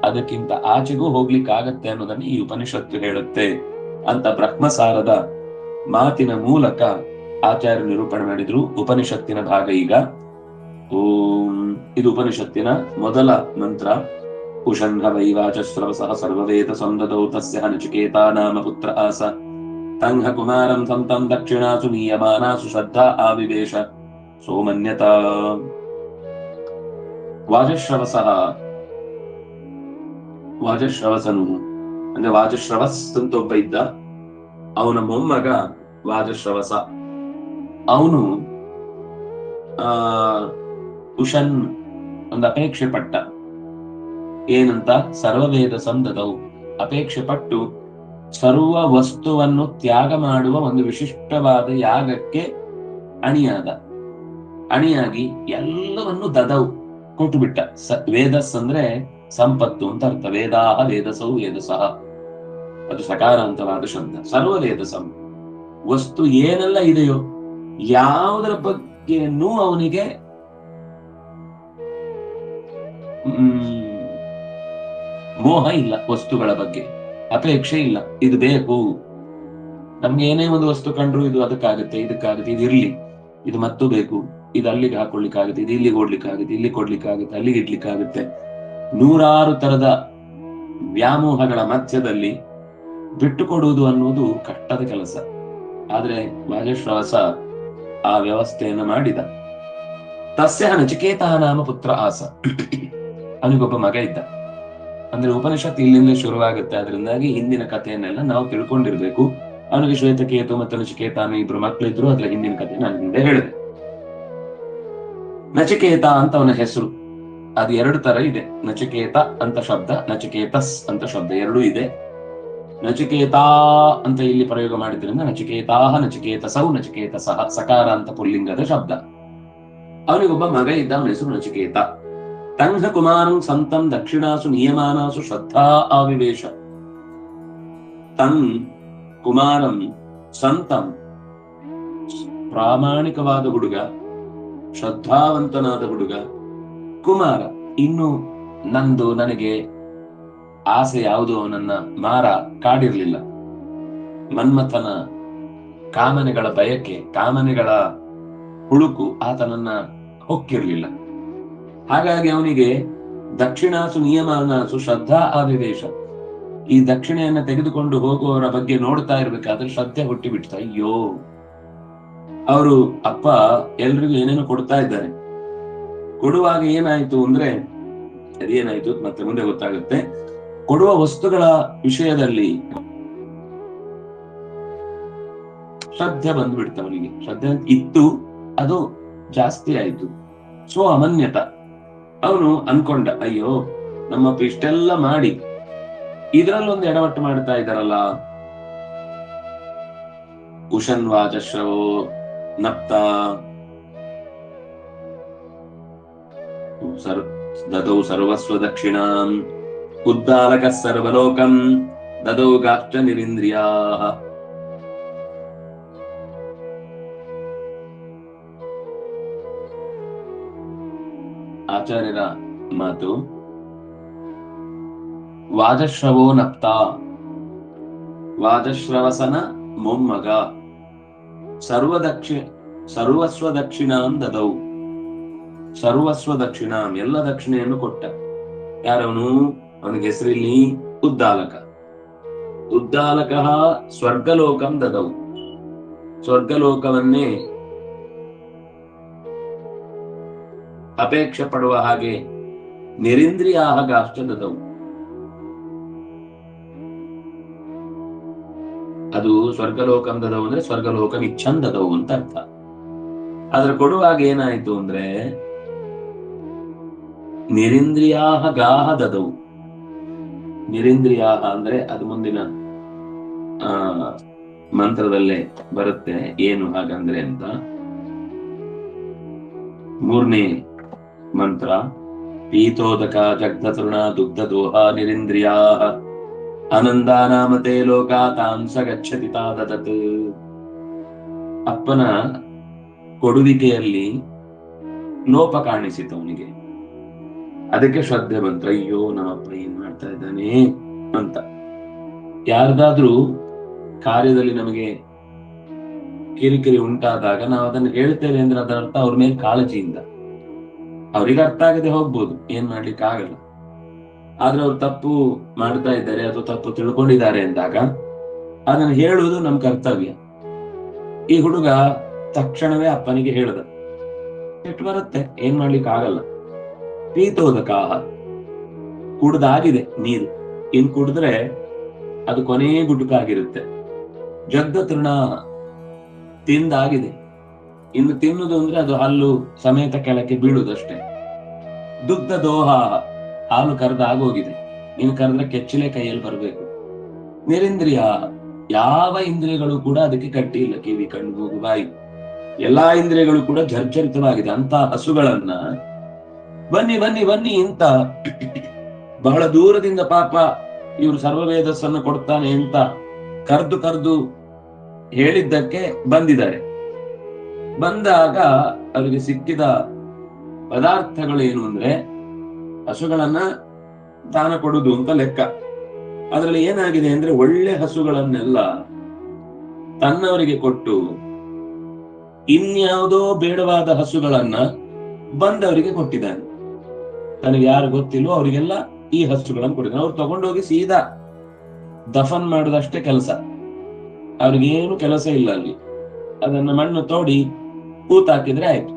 ಅದಕ್ಕಿಂತ ಆಚೆಗೂ ಹೋಗ್ಲಿಕ್ಕಾಗತ್ತೆ ಅನ್ನೋದನ್ನ ಈ ಉಪನಿಷತ್ತು ಹೇಳುತ್ತೆ ಅಂತ ಬ್ರಹ್ಮಸಾರದ ಮಾತಿನ ಮೂಲಕ ಆಚಾರ್ಯ ನಿರೂಪಣೆ ಮಾಡಿದ್ರು. ಉಪನಿಷತ್ತಿನ ಭಾಗ ಈಗ ಓಂ. ಇದು ಉಪನಿಷತ್ತಿನ ಮೊದಲ ಮಂತ್ರ. ಉಷಂಘ ವೈವಾಚಸ್ರವಸಃ ಸರ್ವವೇದ ಸಂದದೌ ತಸ್ಯ ನಚಿಕೇತಾ ನಾಮ ಪುತ್ರ ಆಸ ತಂಘ ಕುಮಾರಂ ಸಂತಂ ದಕ್ಷಿಣಾಸು ನೀಯಮಾನಾಸು ಶ್ರದ್ಧಾ ಆವಿವೇಶ ಸೋಮನ್ಯತಾ. ವಾಜಶ್ರವಸಃ, ವಾಜಶ್ರವಸನು ಅಂದ್ರೆ ವಾಜಶ್ರವಸ್ ಅಂತ ಒಬ್ಬ ಇದ್ದ, ಅವನ ಮೊಮ್ಮಗ ವಾಜಶ್ರವಸ. ಅವನು ಉಷನ್ ಒಂದು ಅಪೇಕ್ಷೆ ಪಟ್ಟ. ಏನಂತ? ಸರ್ವವೇದ ಸಂದದವು, ಅಪೇಕ್ಷೆ ಪಟ್ಟು ಸರ್ವ ವಸ್ತುವನ್ನು ತ್ಯಾಗ ಮಾಡುವ ಒಂದು ವಿಶಿಷ್ಟವಾದ ಯಾಗಕ್ಕೆ ಅಣಿಯಾಗಿ ಎಲ್ಲವನ್ನು ದದವು ಕೊಟ್ಟು ಬಿಟ್ಟ. ವೇದಸ್ ಅಂದ್ರೆ ಸಂಪತ್ತು ಅಂತ ಅರ್ಥ. ವೇದಾಹ ವೇದಸೌ ವೇದಸಃ, ಅದು ಸಕಾರಾಂತವಾದ ಶಬ್ದ. ಸರ್ವವೇದಸಂ, ವಸ್ತು ಏನೆಲ್ಲ ಇದೆಯೋ ಯಾವುದರ ಬಗ್ಗೆನೂ ಅವನಿಗೆ ಮೋಹ ಇಲ್ಲ, ವಸ್ತುಗಳ ಬಗ್ಗೆ ಅಪೇಕ್ಷೆ ಇಲ್ಲ. ಇದು ಬೇಕು, ನಮ್ಗೆ ಏನೇ ಒಂದು ವಸ್ತು ಕಂಡ್ರು ಇದು ಅದಕ್ಕಾಗುತ್ತೆ, ಇದಕ್ಕಾಗುತ್ತೆ, ಇದು ಇರ್ಲಿ, ಇದು ಮತ್ತೂ ಬೇಕು, ಇದು ಅಲ್ಲಿಗೆ ಹಾಕೊಳ್ಳಿಕ್ಕಾಗುತ್ತೆ, ಇದು ಇಲ್ಲಿಗೆ ಓಡ್ಲಿಕ್ಕಾಗುತ್ತೆ, ಇಲ್ಲಿ ಕೊಡ್ಲಿಕ್ಕಾಗುತ್ತೆ, ಅಲ್ಲಿಗೆ ಇಡ್ಲಿಕ್ಕಾಗುತ್ತೆ. ನೂರಾರು ತರದ ವ್ಯಾಮೋಹಗಳ ಮಧ್ಯದಲ್ಲಿ ಬಿಟ್ಟುಕೊಡುವುದು ಅನ್ನುವುದು ಕಷ್ಟದ ಕೆಲಸ. ಆದ್ರೆ ವಾಜಶ್ರವಸ ಆ ವ್ಯವಸ್ಥೆಯನ್ನು ಮಾಡಿದ. ತಸ್ಯ ನಚಿಕೇತಾ ನಾಮ ಪುತ್ರ ಆಸ, ಅವನಿಗೊಬ್ಬ ಮಗ ಇದ್ದ. ಅಂದ್ರೆ ಉಪನಿಷತ್ ಇಲ್ಲಿಂದ ಶುರುವಾಗುತ್ತೆ, ಅದರಿಂದಾಗಿ ಹಿಂದಿನ ಕಥೆಯನ್ನೆಲ್ಲ ನಾವು ತಿಳ್ಕೊಂಡಿರ್ಬೇಕು. ಅವನಿಗೆ ಶ್ವೇತಕೇತು ಮತ್ತು ನಚಿಕೇತಾನು ಇಬ್ರು ಮಕ್ಕಳಿದ್ರು. ಅದ್ರ ಹಿಂದಿನ ಕಥೆ ನಾನು ಹಿಂದೆ ಹೇಳಿದೆ. ನಚಿಕೇತ ಅಂತ ಅವನ ಹೆಸರು. ಅದು ಎರಡು ತರ ಇದೆ, ನಚಿಕೇತ ಅಂತ ಶಬ್ದ, ನಚಿಕೇತಸ್ ಅಂತ ಶಬ್ದ, ಎರಡೂ ಇದೆ. ನಚಿಕೇತಾ ಅಂತ ಇಲ್ಲಿ ಪ್ರಯೋಗ ಮಾಡಿದ್ರಿಂದ ನಚಿಕೇತಾಹ ನಚಿಕೇತಸೌ ನಚಿಕೇತಸಃ, ಸಕಾರ ಅಂತ ಪುಲ್ಲಿಂಗದ ಶಬ್ದ. ಅವನಿಗೊಬ್ಬ ಮಗ ಇದ್ದ, ಅವನ ಹೆಸರು ನಚಿಕೇತ. ತಂಘ ಕುಮಾರಂ ಸಂತಂ ದಕ್ಷಿಣಾಸು ನಿಯಮಾನಾಸು ಶ್ರದ್ಧಾ ಆವಿವೇಶ. ತಂ ಕುಮಾರಂ ಸಂತಂ, ಪ್ರಾಮಾಣಿಕವಾದ ಹುಡುಗ, ಶ್ರದ್ಧಾವಂತನಾದ ಹುಡುಗ. ಕುಮಾರ, ಇನ್ನು ನನಗೆ ಆಸೆ ಯಾವುದು ಅವನನ್ನ ಮಾರ ಕಾಡಿರ್ಲಿಲ್ಲ. ಮನ್ಮಥನ ಕಾಮನೆಗಳ ಬಯಕೆ, ಕಾಮನೆಗಳ ಹುಳುಕು ಆತನನ್ನ ಹೊಕ್ಕಿರ್ಲಿಲ್ಲ. ಹಾಗಾಗಿ ಅವನಿಗೆ ದಕ್ಷಿಣಾಸು ನಿಯಮಾನಾಸು ಶ್ರದ್ಧಾ ಆವಿವೇಶ, ಈ ದಕ್ಷಿಣೆಯನ್ನ ತೆಗೆದುಕೊಂಡು ಹೋಗುವವರ ಬಗ್ಗೆ ನೋಡ್ತಾ ಇರ್ಬೇಕಾದ್ರೆ ಶ್ರದ್ಧೆ ಹುಟ್ಟಿ ಬಿಡ್ತ. ಅಯ್ಯೋ, ಅವರು ಅಪ್ಪ ಎಲ್ರಿಗೂ ಏನೇನೋ ಕೊಡ್ತಾ ಇದ್ದಾರೆ. ಕೊಡುವಾಗ ಏನಾಯ್ತು ಅಂದ್ರೆ, ಅದೇನಾಯ್ತು ಮತ್ತೆ ಮುಂದೆ ಗೊತ್ತಾಗುತ್ತೆ. ಕೊಡುವ ವಸ್ತುಗಳ ವಿಷಯದಲ್ಲಿ ಶ್ರದ್ಧೆ ಬಂದ್ಬಿಡ್ತ ಅವನಿಗೆ. ಶ್ರದ್ಧೆ ಇತ್ತು, ಅದು ಜಾಸ್ತಿ ಆಯ್ತು. ಸೊ ಅಮನ್ಯತ, ಅವನು ಅನ್ಕೊಂಡ, ಅಯ್ಯೋ ನಮ್ಮಪ್ಪ ಇಷ್ಟೆಲ್ಲ ಮಾಡಿ ಇದ್ರಲ್ಲೊಂದು ಎಡವಟ್ಟು ಮಾಡ್ತಾ ಇದ್ದಾರಲ್ಲ. ಉಷನ್ ವಾಜಶ್ರವೋ ನಪ್ತ ದದೌ ಸರ್ವಸ್ವ ದಕ್ಷಿಣಾಂ ಉದ್ದಾಲಕ ಸರ್ವಲೋಕಂ ದದೌ ಗಾಶ್ಚ ನಿರಿಂದ್ರಿಯಾ. ಆಚಾರ್ಯರ ಮಾತು, ವಾಜಶ್ರವೋ ನಪ್ತ, ವಾಜಶ್ರವಸನ ಮೊಮ್ಮಗ, ಸರ್ವಸ್ವ ದಕ್ಷಿಣಾಂ ದದೌ, ಸರ್ವಸ್ವ ದಕ್ಷಿಣಾಂ ಎಲ್ಲ ದಕ್ಷಿಣೆಯನ್ನು ಕೊಟ್ಟ. ಯಾರವನು? ಅವನಿಗೆ ಹೆಸರಿಲ್ಲಿ ಉದ್ದಾಲಕ. ಉದ್ದಾಲಕ ಸ್ವರ್ಗಲೋಕಂ ದದೌ, ಸ್ವರ್ಗಲೋಕವನ್ನೇ ಅಪೇಕ್ಷೆ ಪಡುವ ಹಾಗೆ ನಿರಿಂದ್ರಿಯಾಗಾಶ್ಚ ದದೌ. ಅದು ಸ್ವರ್ಗಲೋಕಂ ದದೌ ಅಂದ್ರೆ ಸ್ವರ್ಗಲೋಕಂ ಇಚ್ಛನ್ ದದೌ ಅಂತ ಅರ್ಥ. ಆದ್ರೆ ಕೊಡುವಾಗ ಏನಾಯ್ತು ಅಂದ್ರೆ ನಿರಿಂದ್ರಿಯಾಹ ಗಾಹ ದದೌ. ನಿರಿಂದ್ರಿಯಾಹ ಅಂದ್ರೆ ಅದು ಮುಂದಿನ ಮಂತ್ರದಲ್ಲೇ ಬರುತ್ತೆ ಏನು ಹಾಗಂದ್ರೆ ಅಂತ. 3ನೇ ಮಂತ್ರ, ಪೀತೋದಕ ಜಗ್ಧತೃಣ ದುಗ್ಧ ದೋಹ ನಿರಿಂದ್ರಿಯಾ ಆನಂದಾನಾಮತೆ ಲೋಕಾತಾಂಸ ಗಚ್ಚತಿ ತಾದದತ್. ಅಪ್ಪನ ಕೊಡುವಿಕೆಯಲ್ಲಿ ಲೋಪ ಕಾಣಿಸಿತು ಅವನಿಗೆ, ಅದಕ್ಕೆ ಶ್ರದ್ಧೆ ಬಂತು. ಅಯ್ಯೋ ನಮ್ಮಪ್ಪ ಏನ್ ಮಾಡ್ತಾ ಇದ್ದಾನೆ ಅಂತ. ಯಾರ್ದಾದ್ರೂ ಕಾರ್ಯದಲ್ಲಿ ನಮಗೆ ಕಿರಿಕಿರಿ ಉಂಟಾದಾಗ ನಾವು ಅದನ್ನು ಹೇಳ್ತೇವೆ ಅಂದ್ರೆ ಅದರ ಅರ್ಥ ಅವ್ರ ಮೇಲೆ ಕಾಳಜಿಯಿಂದ. ಅವ್ರಿಗೆ ಅರ್ಥ ಆಗದೆ ಹೋಗ್ಬೋದು, ಏನ್ ಮಾಡ್ಲಿಕ್ಕೆ ಆಗಲ್ಲ. ಆದ್ರೆ ಅವ್ರು ತಪ್ಪು ಮಾಡ್ತಾ ಇದ್ದಾರೆ ಅಥವಾ ತಪ್ಪು ತಿಳ್ಕೊಂಡಿದ್ದಾರೆ ಅಂದಾಗ ಅದನ್ನು ಹೇಳುವುದು ನಮ್ ಕರ್ತವ್ಯ. ಈ ಹುಡುಗ ತಕ್ಷಣವೇ ಅಪ್ಪನಿಗೆ ಹೇಳ್ದ. ಸಿಟ್ಟು ಬರುತ್ತೆ, ಏನ್ ಮಾಡ್ಲಿಕ್ಕೆ ಆಗಲ್ಲ. ಪೀತೋದಕ, ಕುಡ್ದಾಗಿದೆ ನೀರು, ಇನ್ ಕುಡಿದ್ರೆ ಅದು ಕೊನೆ ಗುಟುಕಾಗಿರುತ್ತೆ. ಜಗ್ಧ ತೃಣ, ತಿಂದಾಗಿದೆ, ಇನ್ನು ತಿನ್ನುವುದು ಅಂದ್ರೆ ಅದು ಹಲ್ಲು ಸಮೇತ ಕೆಳಕ್ಕೆ ಬೀಳುವುದಷ್ಟೇ. ದುಗ್ಧ ದೋಹ, ಹಾಲು ಕರೆದಾಗೋಗಿದೆ, ನೀನು ಕರೆದ್ರೆ ಕೆಚ್ಚಲೇ ಕೈಯಲ್ಲಿ ಬರಬೇಕು. ನಿರಿಂದ್ರಿಯ, ಯಾವ ಇಂದ್ರಿಯಗಳು ಕೂಡ ಅದಕ್ಕೆ ಕಟ್ಟಿ ಇಲ್ಲ. ಕಿವಿ, ಕಣ್ಣು, ಮೂಗು, ಬಾಯಿ ಎಲ್ಲಾ ಇಂದ್ರಿಯಗಳು ಕೂಡ ಜರ್ಜರಿತವಾಗಿದೆ. ಅಂತ ಹಸುಗಳನ್ನ ಬನ್ನಿ ಬನ್ನಿ ಬನ್ನಿ ಅಂತ ಬಹಳ ದೂರದಿಂದ ಪಾಪ ಇವರು ಸರ್ವವೇದಸ್ಸನ್ನು ಕೊಡ್ತಾನೆ ಅಂತ ಕರೆದು ಹೇಳಿದ್ದಕ್ಕೆ ಬಂದಿದ್ದಾರೆ. ಬಂದಾಗ ಅವರಿಗೆ ಸಿಕ್ಕಿದ ಪದಾರ್ಥಗಳೇನು ಅಂದ್ರೆ ಹಸುಗಳನ್ನ ದಾನ ಕೊಡುದು ಅಂತ ಲೆಕ್ಕ. ಅದರಲ್ಲಿ ಏನಾಗಿದೆ ಅಂದ್ರೆ ಒಳ್ಳೆ ಹಸುಗಳನ್ನೆಲ್ಲ ತನ್ನವರಿಗೆ ಕೊಟ್ಟು ಇನ್ಯಾವುದೋ ಬೇಡವಾದ ಹಸುಗಳನ್ನ ಬಂದವರಿಗೆ ಕೊಟ್ಟಿದ್ದಾನೆ. ತನಗೆ ಯಾರು ಗೊತ್ತಿಲ್ವೋ ಅವರಿಗೆಲ್ಲ ಈ ಹಸುಗಳನ್ನು ಕೊಟ್ಟಿದ್ದಾನೆ. ಅವ್ರು ತಗೊಂಡೋಗಿ ಸೀದಾ ದಫನ್ ಮಾಡುದಷ್ಟೇ ಕೆಲಸ, ಅವ್ರಿಗೇನು ಕೆಲಸ ಇಲ್ಲ ಅಲ್ಲಿ. ಅದನ್ನ ಮಣ್ಣು ತೋಡಿ ಕೂತಾಕಿದ್ರೆ ಆಯ್ತು.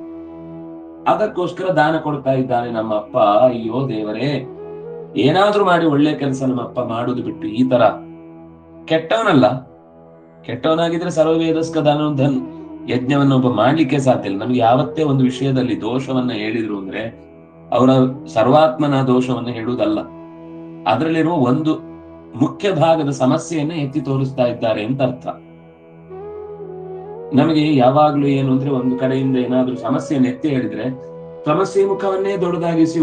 ಅದಕ್ಕೋಸ್ಕರ ದಾನ ಕೊಡ್ತಾ ಇದ್ದಾನೆ ನಮ್ಮ ಅಪ್ಪ. ಅಯ್ಯೋ ದೇವರೇ, ಏನಾದ್ರೂ ಮಾಡಿ ಒಳ್ಳೆ ಕೆಲಸ ನಮ್ಮ ಅಪ್ಪ ಮಾಡುದು ಬಿಟ್ಟು ಈ ತರ ಕೆಟ್ಟವನಲ್ಲ. ಕೆಟ್ಟವನಾಗಿದ್ರೆ ಸರ್ವವೇದಸ್ಕ ದಾನೋಧನ್ ಯಜ್ಞವನ್ನು ಒಬ್ಬ ಮಾಡ್ಲಿಕ್ಕೆ ಸಾಧ್ಯ ಇಲ್ಲ. ನಮ್ಗೆ ಯಾವತ್ತೇ ಒಂದು ವಿಷಯದಲ್ಲಿ ದೋಷವನ್ನ ಹೇಳಿದ್ರು ಅಂದ್ರೆ ಅವರ ಸರ್ವಾತ್ಮನ ದೋಷವನ್ನ ಹೇಳುವುದಲ್ಲ, ಅದರಲ್ಲಿರುವ ಒಂದು ಮುಖ್ಯ ಭಾಗದ ಸಮಸ್ಯೆಯನ್ನ ಎತ್ತಿ ತೋರಿಸ್ತಾ ಇದ್ದಾರೆ ಅಂತ ಅರ್ಥ. ನಮಗೆ ಯಾವಾಗ್ಲೂ ಏನು ಅಂದ್ರೆ ಒಂದು ಕಡೆಯಿಂದ ಏನಾದ್ರೂ ಸಮಸ್ಯೆಯನ್ನು ಎತ್ತಿ ಹೇಳಿದ್ರೆ ಸಮಸ್ಯೆ ಮುಖವನ್ನೇ ದೊಡ್ಡದಾಗಿಸಿ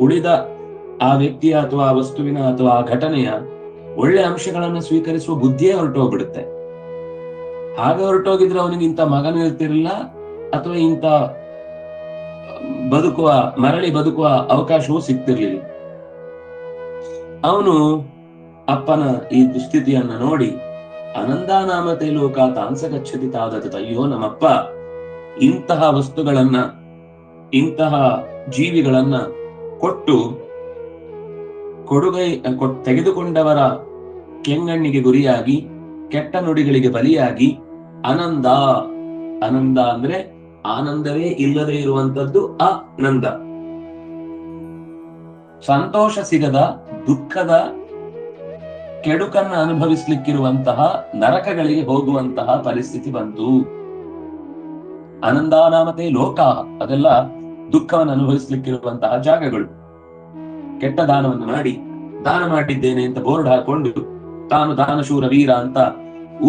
ಉಳಿದ ಆ ವ್ಯಕ್ತಿಯ ಅಥವಾ ಆ ವಸ್ತುವಿನ ಅಥವಾ ಆ ಘಟನೆಯ ಒಳ್ಳೆ ಅಂಶಗಳನ್ನು ಸ್ವೀಕರಿಸುವ ಬುದ್ಧಿಯೇ ಹೊರಟೋಗ್ಬಿಡುತ್ತೆ. ಹಾಗೆ ಹೊರಟೋಗಿದ್ರೆ ಅವನಿಗೆ ಇಂಥ ಮಗನೂ ಇರ್ತಿರ್ಲಿಲ್ಲ ಅಥವಾ ಇಂಥ ಮರಳಿ ಬದುಕುವ ಅವಕಾಶವೂ ಸಿಗ್ತಿರ್ಲಿಲ್ಲ. ಅವನು ಅಪ್ಪನ ಈ ದುಸ್ಥಿತಿಯನ್ನ ನೋಡಿ ಅನಂದಾನಾಮತೆ ಲೋಕ ತಾಂಸ ಗಚ್ಚತಿ ತಾದತ. ಅಯ್ಯೋ ನಮ್ಮಪ್ಪ ಇಂತಹ ವಸ್ತುಗಳನ್ನ, ಇಂತಹ ಜೀವಿಗಳನ್ನ ಕೊಟ್ಟು ತೆಗೆದುಕೊಂಡವರ ಕೆಂಗಣ್ಣಿಗೆ ಗುರಿಯಾಗಿ, ಕೆಟ್ಟ ನುಡಿಗಳಿಗೆ ಬಲಿಯಾಗಿ, ಆನಂದ ಅಂದ್ರೆ ಆನಂದವೇ ಇಲ್ಲದೆ ಇರುವಂತದ್ದು ಆನಂದ, ಸಂತೋಷ ಸಿಗದ ದುಃಖದ ಕೆಡುಕನ್ನ ಅನುಭವಿಸ್ಲಿಕ್ಕಿರುವಂತಹ ನರಕಗಳಿಗೆ ಹೋಗುವಂತಹ ಪರಿಸ್ಥಿತಿ ಬಂತು. ಆನಂದಾನಾಮತೆ ಲೋಕ, ಅದೆಲ್ಲ ದುಃಖವನ್ನು ಅನುಭವಿಸ್ಲಿಕ್ಕಿರುವಂತಹ ಜಾಗಗಳು. ಕೆಟ್ಟ ದಾನವನ್ನು ಮಾಡಿ ದಾನ ಮಾಡಿದ್ದೇನೆ ಅಂತ ಬೋರ್ಡ್ ಹಾಕೊಂಡು ತಾನು ದಾನಶೂರ ವೀರ ಅಂತ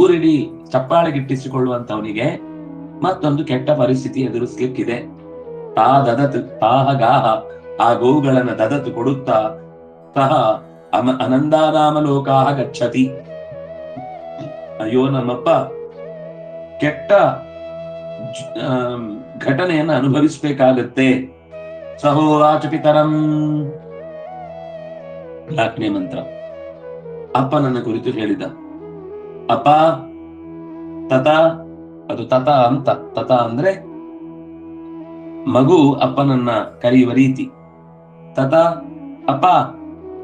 ಊರಿಡೀ ಚಪ್ಪಾಳೆಗಿಟ್ಟಿಸಿಕೊಳ್ಳುವಂತವನಿಗೆ ಮತ್ತೊಂದು ಕೆಟ್ಟ ಪರಿಸ್ಥಿತಿ ಎದುರಿಸ್ಲಿಕ್ಕಿದೆ. ತಾಹ ಗಾಹ, ಆ ಗೋವುಗಳನ್ನ ದದತು ಕೊಡುತ್ತಾ ಸಹ ಅನಂದಾನಾಮ ಲೋಕಾಹ ಗಚ್ಚತಿ. ಅಯ್ಯೋ ನಮ್ಮಪ್ಪ ಕೆಟ್ಟ ಘಟನೆಯನ್ನ ಅನುಭವಿಸ್ಬೇಕಾಗತ್ತೆ. ಸಹೋವಾಚ ಪಿತರಂ, 4ನೇ ಮಂತ್ರ. ಅಪ್ಪನನ್ನ ಕುರಿತು ಹೇಳಿದ. ಅಪ್ಪ ತತ, ಅದು ತತ ಅಂತ. ತತ ಅಂದ್ರೆ ಮಗು ಅಪ್ಪನನ್ನ ಕರೆಯುವ ರೀತಿ. ತತ ಅಪ್ಪ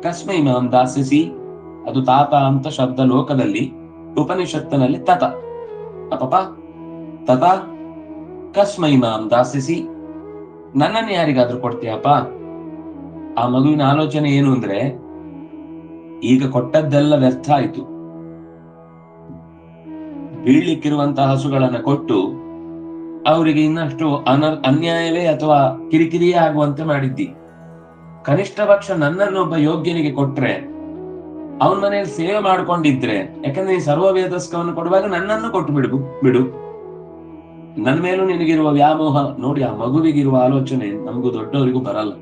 ಕಸ್ಮೈ ಮಾಂ ದಾಸ್ಯಸಿ, ಅದು ತಾತ ಅಂತ ಶಬ್ದ ಲೋಕದಲ್ಲಿ, ಉಪನಿಷತ್ತಿನಲ್ಲಿ ತತ. ಅಪ್ಪ ತತ ಕಸ್ಮೈ ಮಾಂ ದಾಸ್ಯಸಿ, ನನ್ನನ್ನು ಯಾರಿಗಾದ್ರೂ ಕೊಡ್ತೀಯಪ್ಪ. ಆ ಮಗುವಿನ ಆಲೋಚನೆ ಏನು ಅಂದ್ರೆ, ಈಗ ಕೊಟ್ಟದ್ದೆಲ್ಲ ವ್ಯರ್ಥ ಆಯ್ತು, ಬೀಳ್ಲಿಕ್ಕಿರುವಂತಹ ಹಸುಗಳನ್ನ ಕೊಟ್ಟು ಅವರಿಗೆ ಇನ್ನಷ್ಟು ಅನ್ಯಾಯವೇ ಅಥವಾ ಕಿರಿಕಿರಿಯೇ ಆಗುವಂತೆ ಮಾಡಿದ್ದಿ. ಕನಿಷ್ಠ ಪಕ್ಷ ನನ್ನನ್ನೊಬ್ಬ ಯೋಗ್ಯನಿಗೆ ಕೊಟ್ರೆ ಅವನ ಮನೆಯಲ್ಲಿ ಸೇವೆ ಮಾಡ್ಕೊಂಡಿದ್ರೆ, ಯಾಕಂದ್ರೆ ಈ ಸರ್ವ ವೇದಸ್ಕವನ್ನು ಕೊಡುವಾಗ ನನ್ನನ್ನು ಕೊಟ್ಟು ಬಿಡು. ನನ್ನ ಮೇಲೂ ನಿನಗಿರುವ ವ್ಯಾಮೋಹ ನೋಡಿ, ಆ ಮಗುವಿಗಿರುವ ಆಲೋಚನೆ ನಮಗೂ ದೊಡ್ಡವರಿಗೂ ಬರಲ್ಲ.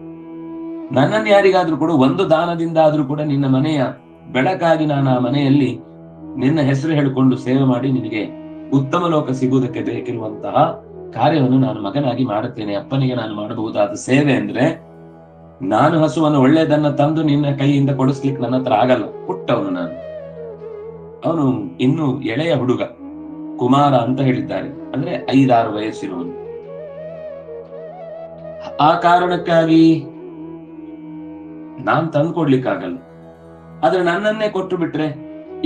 ನನ್ನನ್ನು ಯಾರಿಗಾದ್ರೂ ಕೂಡ ಒಂದು ದಾನದಿಂದ ಆದ್ರೂ ಕೂಡ ನಿನ್ನ ಮನೆಯ ಬೆಳಕಾಗಿ ನಾನು ಆ ಮನೆಯಲ್ಲಿ ನಿನ್ನ ಹೆಸರು ಹೇಳಿಕೊಂಡು ಸೇವೆ ಮಾಡಿ ನಿನಗೆ ಉತ್ತಮ ಲೋಕ ಸಿಗುವುದಕ್ಕೆ ಬೇಕಿರುವಂತಹ ಕಾರ್ಯವನ್ನು ನಾನು ಮಗನಾಗಿ ಮಾಡುತ್ತೇನೆ. ಅಪ್ಪನಿಗೆ ನಾನು ಮಾಡಬಹುದಾದ ಸೇವೆ ಅಂದ್ರೆ, ನಾನು ಹಸುವನ್ನು ಒಳ್ಳೆಯದನ್ನ ತಂದು ನಿನ್ನ ಕೈಯಿಂದ ಕೊಡಿಸ್ಲಿಕ್ಕೆ ನನ್ನ ಹತ್ರ ಆಗಲ್ಲ. ಪುಟ್ಟವನು ನಾನು, ಅವನು ಇನ್ನು ಎಳೆಯ ಹುಡುಗ, ಕುಮಾರ ಅಂತ ಹೇಳಿದ್ದಾರೆ, ಅಂದ್ರೆ 5-6 ವಯಸ್ಸಿರುವನು. ಆ ಕಾರಣಕ್ಕಾಗಿ ನಾನ್ ತಂದ್ಕೊಡ್ಲಿಕ್ಕಾಗಲ್ಲ. ಆದ್ರೆ ನನ್ನನ್ನೇ ಕೊಟ್ಟು ಬಿಟ್ರೆ,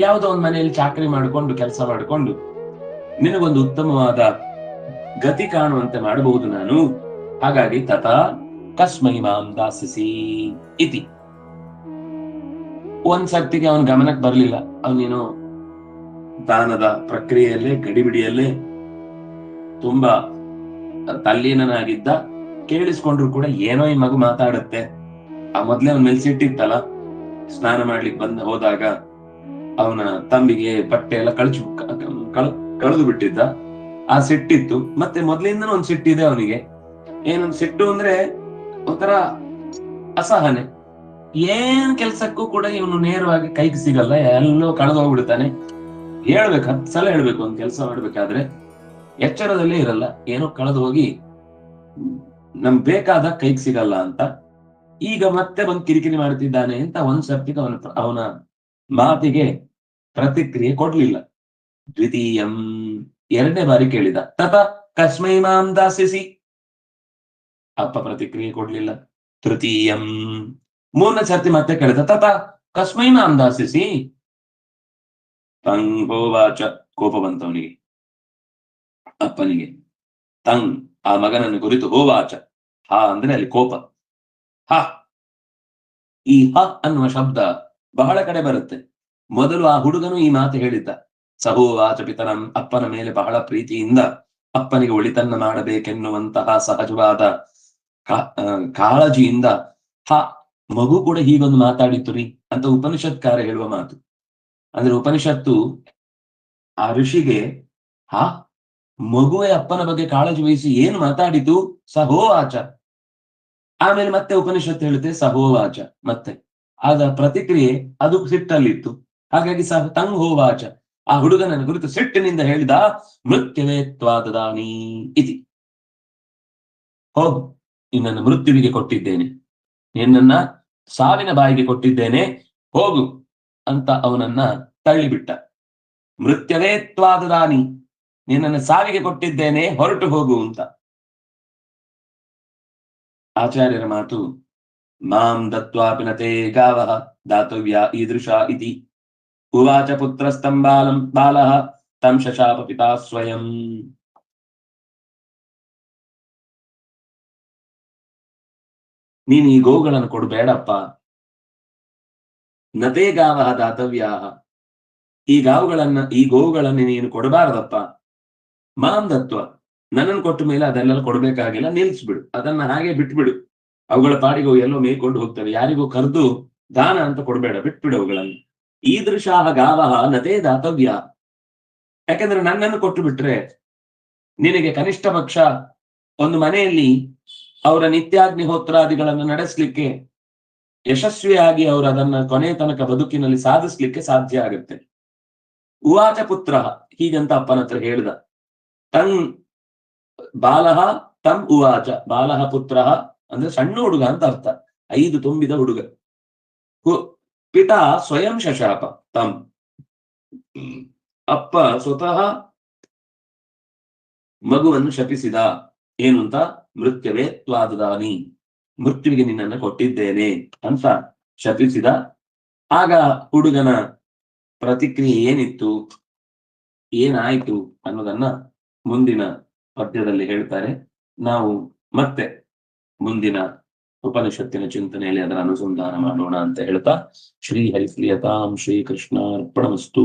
ಯಾವುದೋ ಒಂದು ಮನೆಯಲ್ಲಿ ಚಾಕರಿ ಮಾಡಿಕೊಂಡು ಕೆಲಸ ಮಾಡಿಕೊಂಡು ನಿನಗೊಂದು ಉತ್ತಮವಾದ ಗತಿ ಕಾಣುವಂತೆ ಮಾಡಬಹುದು ನಾನು. ಹಾಗಾಗಿ ತತ ಕಸ್ಮೈ ಮಾಂ ದಾಸಿಸಿ ಇತಿ. ಒಂದ್ಸರ್ತಿಗೆ ಅವನ ಗಮನಕ್ಕೆ ಬರ್ಲಿಲ್ಲ. ಅವನೇನೋ ದಾನದ ಪ್ರಕ್ರಿಯೆಯಲ್ಲೇ ಗಡಿಬಿಡಿಯಲ್ಲೇ ತುಂಬಾ ತಲ್ಲೀನನಾಗಿದ್ದ. ಕೇಳಿಸ್ಕೊಂಡ್ರು ಕೂಡ ಏನೋ ಈ ಮಗು ಮಾತಾಡುತ್ತೆ. ಆ ಮೊದ್ಲೇ ಅವನ ಮೇಲೆ ಸಿಟ್ಟಿತ್ತಲ್ಲ, ಸ್ನಾನ ಮಾಡ್ಲಿಕ್ಕೆ ಹೋದಾಗ ಅವನ ತಂಬಿಗೆ ಬಟ್ಟೆ ಎಲ್ಲ ಕಳೆದು ಬಿಟ್ಟಿದ್ದ. ಆ ಸಿಟ್ಟಿತ್ತು. ಮತ್ತೆ ಮೊದ್ಲಿಂದನೂ ಒಂದ್ ಸಿಟ್ಟಿದೆ ಅವನಿಗೆ. ಏನೊಂದು ಸಿಟ್ಟು ಅಂದ್ರೆ ಒಂಥರ ಅಸಹನೆ. ಏನ್ ಕೆಲ್ಸಕ್ಕೂ ಕೂಡ ಇವನು ನೇರವಾಗಿ ಕೈಗೆ ಸಿಗಲ್ಲ, ಎಲ್ಲೋ ಕಳೆದು ಹೋಗ್ಬಿಡ್ತಾನೆ. ಹೇಳ್ಬೇಕು, 10 ಸಲ ಹೇಳ್ಬೇಕು ಒಂದ್ ಕೆಲಸ ಮಾಡ್ಬೇಕಾದ್ರೆ, ಎಚ್ಚರದಲ್ಲೇ ಇರಲ್ಲ. ಏನೋ ಕಳೆದು ಹೋಗಿ ನಮ್ಗೆ ಬೇಕಾದ ಕೈಗೆ ಸಿಗಲ್ಲ ಅಂತ. ಈಗ ಮತ್ತೆ ಬಂದು ಕಿರಿಕಿರಿ ಮಾಡ್ತಿದ್ದಾನೆ ಅಂತ ಒಂದ್ಸರ್ತಿಗೆ ಅವನ ಮಾತಿಗೆ ಪ್ರತಿಕ್ರಿಯೆ ಕೊಡ್ಲಿಲ್ಲ. ದ್ವಿತೀಯಂ, 2ನೇ ಬಾರಿ ಕೇಳಿದ. ತತ ಕಸ್ಮೈ ಮಾಂ ದಾಸ್ಯಸಿ, ಅಪ್ಪ ಪ್ರತಿಕ್ರಿಯೆ ಕೊಡ್ಲಿಲ್ಲ. ತೃತೀಯಂ, 3ನೇ ಸರ್ತಿ ಮತ್ತೆ ಕೇಳಿದ. ತತ ಕಸ್ಮೈ ಮಾಂ ದಾಸ್ಯಸಿ, ತಂಗೋವಾಚ, ಕೋಪ ಬಂತವನಿಗೆ, ಅಪ್ಪನಿಗೆ. ತಂಗ್, ಆ ಮಗನನ್ನು ಕುರಿತು, ಹೋವಾಚ, ಹಾ ಅಂದ್ರೆ ಅಲ್ಲಿ ಕೋಪ. ಹ, ಈ ಹ ಅನ್ನುವ ಶಬ್ದ ಬಹಳ ಕಡೆ ಬರುತ್ತೆ. ಮೊದಲು ಆ ಹುಡುಗನು ಈ ಮಾತು ಹೇಳಿದ್ದ. ಸಹೋವಾಚ ಪಿತರಂ, ಅಪ್ಪನ ಮೇಲೆ ಬಹಳ ಪ್ರೀತಿಯಿಂದ ಅಪ್ಪನಿಗೆ ಒಳಿತನ್ನ ಮಾಡಬೇಕೆನ್ನುವಂತಹ ಸಹಜವಾದ ಕಾಳಜಿಯಿಂದ ಹ, ಮಗು ಕೂಡ ಹೀಗೊಂದು ಮಾತಾಡಿತು ರೀ ಅಂತ ಉಪನಿಷತ್ಕಾರ ಹೇಳುವ ಮಾತು. ಅಂದ್ರೆ ಉಪನಿಷತ್ತು ಆ ಋಷಿಗೆ, ಹ, ಮಗುವೆ ಅಪ್ಪನ ಬಗ್ಗೆ ಕಾಳಜಿ ವಹಿಸಿ ಏನು ಮಾತಾಡಿತು, ಸಹೋವಾಚ. ಆಮೇಲೆ ಮತ್ತೆ ಉಪನಿಷತ್ತು ಹೇಳುತ್ತೆ ಸಹೋವಾಚ. ಮತ್ತೆ ಆದ ಪ್ರತಿಕ್ರಿಯೆ ಅದು ಸಿಟ್ಟಲ್ಲಿತ್ತು. ಹಾಗಾಗಿ ತಂಗ್ ಹೋವಾಚ, ಆ ಹುಡುಗನನ್ನು ಕುರಿತು ಸಿಟ್ಟಿನಿಂದ ಹೇಳಿದ. ಮೃತ್ಯುವೇ ತ್ವಾದದಾನಿ ಇತಿ, ಹೋಗು, ನಿನ್ನನ್ನು ಮೃತ್ಯುವಿಗೆ ಕೊಟ್ಟಿದ್ದೇನೆ, ನಿನ್ನನ್ನ ಸಾವಿನ ಬಾಯಿಗೆ ಕೊಟ್ಟಿದ್ದೇನೆ, ಹೋಗು ಅಂತ ಅವನನ್ನ ತಳ್ಳಿಬಿಟ್ಟ. ಮೃತ್ಯವೇ ತ್ವಾದದಾನಿ, ನಿನ್ನನ್ನು ಸಾವಿಗೆ ಕೊಟ್ಟಿದ್ದೇನೆ, ಹೊರಟು ಹೋಗು ಅಂತ. ಆಚಾರ್ಯರ ಮಾತು, ಮಾಂ ದತ್ವಾಪಿ ನತೆ ಗಾವಃ ದಾತವ್ಯ ಈದೃಶ ಇತಿ. ಉವಾಚ ಪುತ್ರಸ್ತಂ ಬಾಲಃ ತಂ ಶಶಾಪ ಪಿತಾ ಸ್ವಯಂ. ನೀನು ಈ ಗೋವುಗಳನ್ನು ಕೊಡಬೇಡಪ್ಪ. ನತೆ ಗಾವಃ ದಾತವ್ಯಾಹ, ಈ ಗೋವುಗಳನ್ನು ನೀನು ಕೊಡಬಾರದಪ್ಪ. ಮಾಂ ದತ್ವ, ನನ್ನನ್ನು ಕೊಟ್ಟ ಮೇಲೆ ಅದೆಲ್ಲ ಕೊಡ್ಬೇಕಾಗಿಲ್ಲ, ನಿಲ್ಸ್ಬಿಡು, ಅದನ್ನ ಹಾಗೆ ಬಿಟ್ಬಿಡು. ಅವುಗಳ ಪಾಡಿಗೆ ಎಲ್ಲೋ ಮೇಯ್ಕೊಂಡು ಹೋಗ್ತವೆ. ಯಾರಿಗೂ ಕರೆದು ದಾನ ಅಂತ ಕೊಡ್ಬೇಡ, ಬಿಟ್ಬಿಡು ಅವುಗಳನ್ನು. ಈದೃಶಾಹ ಗಾವಃ ನತೇ ದಾತವ್ಯ, ಯಾಕಂದ್ರೆ ನನ್ನನ್ನು ಕೊಟ್ಟು ಬಿಟ್ರೆ ನಿನಗೆ ಕನಿಷ್ಠ ಪಕ್ಷ ಒಂದು ಮನೆಯಲ್ಲಿ ಅವರ ನಿತ್ಯಾಗ್ನಿಹೋತ್ರಾದಿಗಳನ್ನು ನಡೆಸಲಿಕ್ಕೆ ಯಶಸ್ವಿಯಾಗಿ ಅವರು ಅದನ್ನ ಕೊನೆ ತನಕ ಬದುಕಿನಲ್ಲಿ ಸಾಧಿಸ್ಲಿಕ್ಕೆ ಸಾಧ್ಯ ಆಗುತ್ತೆ. ಉವಾಚ ಪುತ್ರ, ಹೀಗಂತ ಅಪ್ಪನ ಹತ್ರ ಹೇಳ್ದ. ತಂ ಬಾಲಃ ತಂ ಉವಾಚ, ಬಾಲಃ ಪುತ್ರ ಅಂದ್ರೆ ಸಣ್ಣ ಹುಡುಗ ಅಂತ ಅರ್ಥ, 5 ತುಂಬಿದ ಹುಡುಗ. ಪಿತಾ ಸ್ವಯಂ ಶಶಾಪ ತಂ. ಅಪ್ಪ ಸ್ವತಃ ಮಗುವನ್ನು ಶಪಿಸಿದ. ಏನು ಅಂತ? ಮೃತ್ಯುವೇ ತ್ವಾದದಾನಿ, ಮೃತ್ಯುವಿಗೆ ನಿನ್ನನ್ನು ಕೊಟ್ಟಿದ್ದೇನೆ ಅಂತ ಶಪಿಸಿದ. ಆಗ ಹುಡುಗನ ಪ್ರತಿಕ್ರಿಯೆ ಏನಿತ್ತು, ಏನಾಯ್ತು ಅನ್ನೋದನ್ನ ಮುಂದಿನ ಪದ್ಯದಲ್ಲಿ ಹೇಳ್ತಾರೆ. ನಾವು ಮತ್ತೆ ಮುಂದಿನ ಉಪನಿಷತ್ತಿನ ಚಿಂತನೆಯಲ್ಲಿ ಅದರ ಅನುಸಂಧಾನ ಮಾಡೋಣ ಅಂತ ಹೇಳ್ತಾ, ಶ್ರೀ ಹರಿಪ್ರಿಯತಾಂ ಶ್ರೀ ಕೃಷ್ಣಾರ್ಪಣಮಸ್ತು.